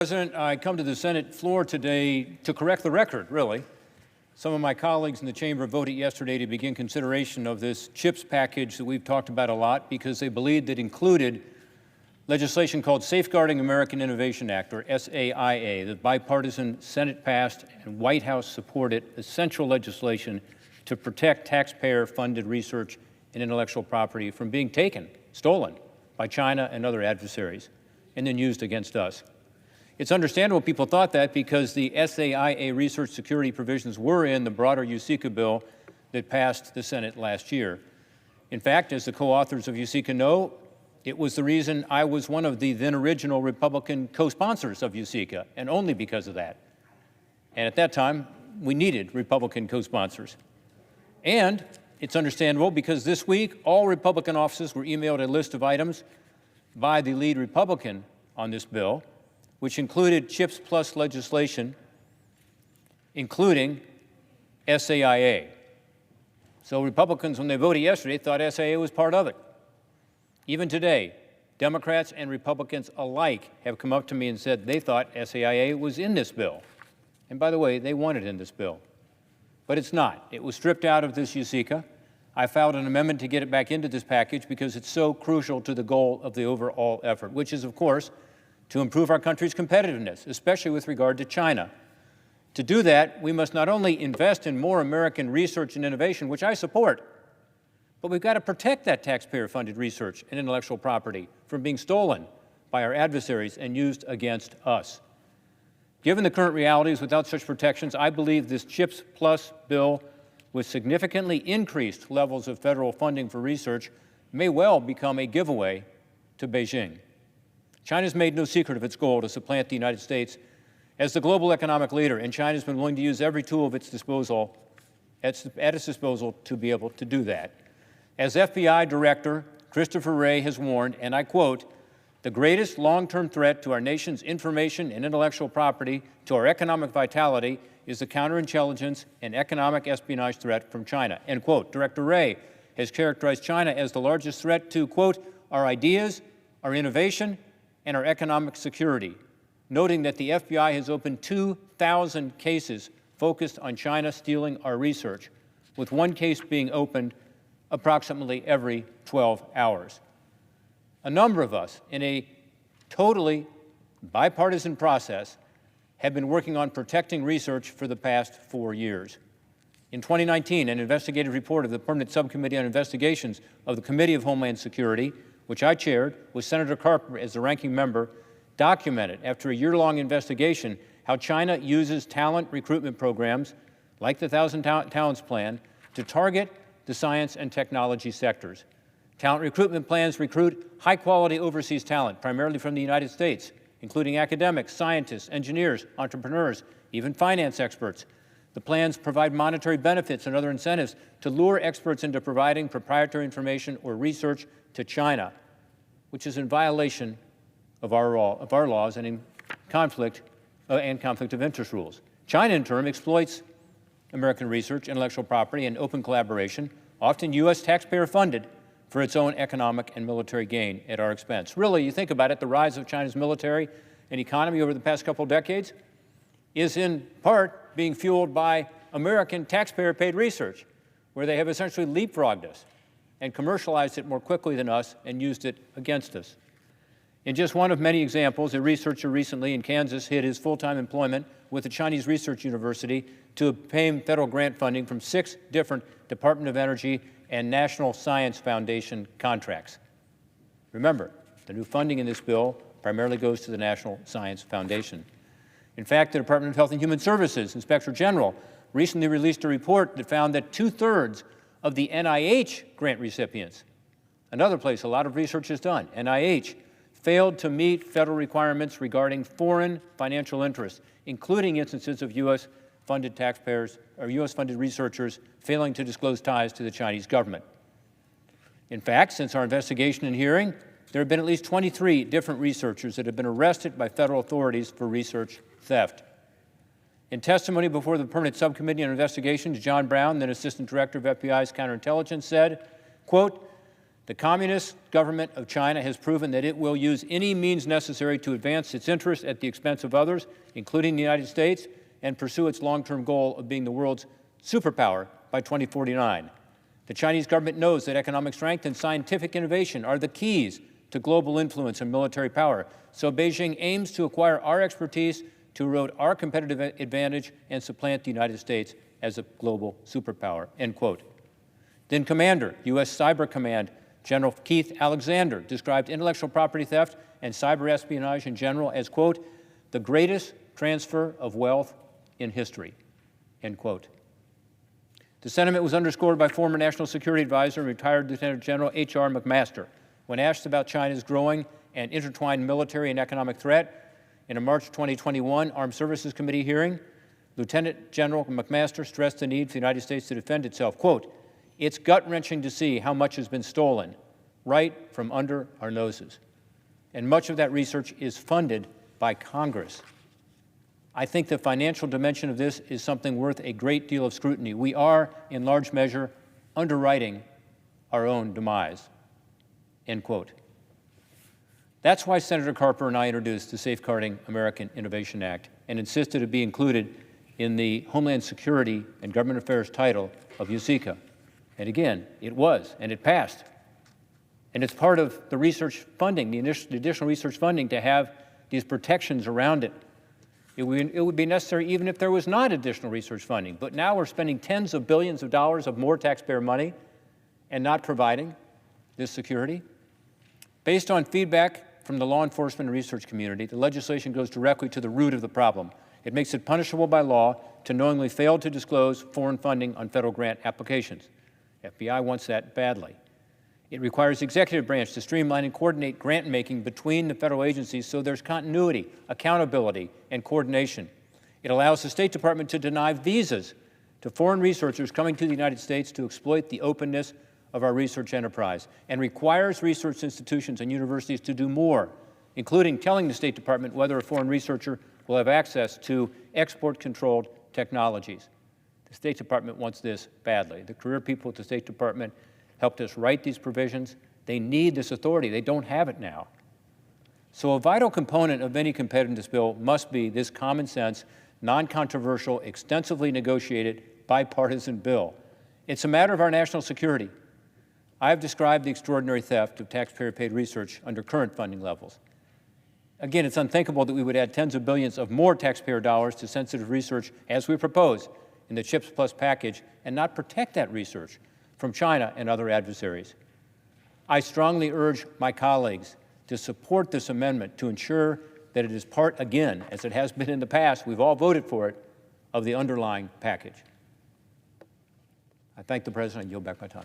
President, I come to the Senate floor today to correct the record, really. Some of my colleagues in the chamber voted yesterday to begin consideration of this CHIPS package that we've talked about a lot because they believed it included legislation called Safeguarding American Innovation Act, or SAIA, the bipartisan Senate-passed and White House-supported essential legislation to protect taxpayer-funded research and intellectual property from being taken, stolen by China and other adversaries, and then used against us. It's understandable people thought that because the SAIA research security provisions were in the broader USICA bill that passed the Senate last year. In fact, as the co-authors of USICA know, it was the reason I was one of the then original Republican co-sponsors of USICA, and only because of that. And at that time, we needed Republican co-sponsors. And it's understandable because this week, all Republican offices were emailed a list of items by the lead Republican on this bill, which included CHIPS Plus legislation, including SAIA. So Republicans, when they voted yesterday, thought SAIA was part of it. Even today, Democrats and Republicans alike have come up to me and said they thought SAIA was in this bill. And by the way, they want it in this bill. But it's not. It was stripped out of this USICA. I filed an amendment to get it back into this package because it's so crucial to the goal of the overall effort, which is, of course, to improve our country's competitiveness, especially with regard to China. To do that, we must not only invest in more American research and innovation, which I support, but we've got to protect that taxpayer-funded research and intellectual property from being stolen by our adversaries and used against us. Given the current realities, without such protections, I believe this CHIPS Plus bill, with significantly increased levels of federal funding for research, may well become a giveaway to Beijing. China's made no secret of its goal to supplant the United States as the global economic leader, and China's been willing to use every tool of its disposal, at its disposal to be able to do that. As FBI Director Christopher Wray has warned, and I quote, "The greatest long-term threat to our nation's information and intellectual property, to our economic vitality, is the counterintelligence and economic espionage threat from China," end quote. Director Wray has characterized China as the largest threat to, quote, "our ideas, our innovation, and our economic security," noting that the FBI has opened 2,000 cases focused on China stealing our research, with one case being opened approximately every 12 hours. A number of us, in a totally bipartisan process, have been working on protecting research for the past 4 years. In 2019, an investigative report of the Permanent Subcommittee on Investigations of the Committee of Homeland Security, which I chaired, with Senator Carper as the ranking member, documented, after a year-long investigation, how China uses talent recruitment programs, like the Thousand Talents Plan, to target the science and technology sectors. Talent recruitment plans recruit high-quality overseas talent, primarily from the United States, including academics, scientists, engineers, entrepreneurs, even finance experts. The plans provide monetary benefits and other incentives to lure experts into providing proprietary information or research to China, which is in violation of our laws and in conflict of interest rules. China, in turn, exploits American research, intellectual property, and open collaboration, often U.S. taxpayer-funded, for its own economic and military gain at our expense. Really, you think about it, the rise of China's military and economy over the past couple of decades is in part being fueled by American taxpayer-paid research, where they have essentially leapfrogged us and commercialized it more quickly than us and used it against us. In just one of many examples, a researcher recently in Kansas hid his full-time employment with a Chinese research university to obtain federal grant funding from 6 different Department of Energy and National Science Foundation contracts. Remember, the new funding in this bill primarily goes to the National Science Foundation. In fact, the Department of Health and Human Services Inspector General recently released a report that found that 2/3 of the NIH grant recipients, another place a lot of research is done, NIH, failed to meet federal requirements regarding foreign financial interests, including instances of U.S.-funded taxpayers or U.S.-funded researchers failing to disclose ties to the Chinese government. In fact, since our investigation and hearing, there have been at least 23 different researchers that have been arrested by federal authorities for research theft. In testimony before the Permanent Subcommittee on Investigations, John Brown, then Assistant Director of FBI's Counterintelligence, said, quote, The Communist government of China has proven that it will use any means necessary to advance its interests at the expense of others, including the United States, and pursue its long-term goal of being the world's superpower by 2049. The Chinese government knows that economic strength and scientific innovation are the keys to global influence and military power. So Beijing aims to acquire our expertise to erode our competitive advantage and supplant the United States as a global superpower, end quote. Then Commander, U.S. Cyber Command, General Keith Alexander described intellectual property theft and cyber espionage in general as, quote, the greatest transfer of wealth in history, end quote. The sentiment was underscored by former National Security Advisor and retired Lieutenant General H.R. McMaster when asked about China's growing and intertwined military and economic threat. In a March 2021 Armed Services Committee hearing, Lieutenant General McMaster stressed the need for the United States to defend itself. Quote, it's gut-wrenching to see how much has been stolen right from under our noses. And much of that research is funded by Congress. I think the financial dimension of this is something worth a great deal of scrutiny. We are, in large measure, underwriting our own demise, end quote. That's why Senator Carper and I introduced the Safeguarding American Innovation Act and insisted it be included in the Homeland Security and Government Affairs title of USICA. And again, it was, and it passed. And it's part of the research funding, the additional research funding, to have these protections around it. It would be necessary even if there was not additional research funding. But now we're spending tens of billions of dollars of more taxpayer money and not providing this security. Based on feedback from the law enforcement and research community, the legislation goes directly to the root of the problem. It makes it punishable by law to knowingly fail to disclose foreign funding on federal grant applications. FBI wants that badly. It requires the executive branch to streamline and coordinate grant-making between the federal agencies so there's continuity, accountability, and coordination. It allows the State Department to deny visas to foreign researchers coming to the United States to exploit the openness of our research enterprise, and requires research institutions and universities to do more, including telling the State Department whether a foreign researcher will have access to export-controlled technologies. The State Department wants this badly. The career people at the State Department helped us write these provisions. They need this authority. They don't have it now. So a vital component of any competitiveness bill must be this common sense, non-controversial, extensively negotiated, bipartisan bill. It's a matter of our national security. I have described the extraordinary theft of taxpayer-paid research under current funding levels. Again, it's unthinkable that we would add tens of billions of more taxpayer dollars to sensitive research as we propose in the CHIPS Plus package and not protect that research from China and other adversaries. I strongly urge my colleagues to support this amendment to ensure that it is part, again, as it has been in the past, we've all voted for it, of the underlying package. I thank the President and yield back my time.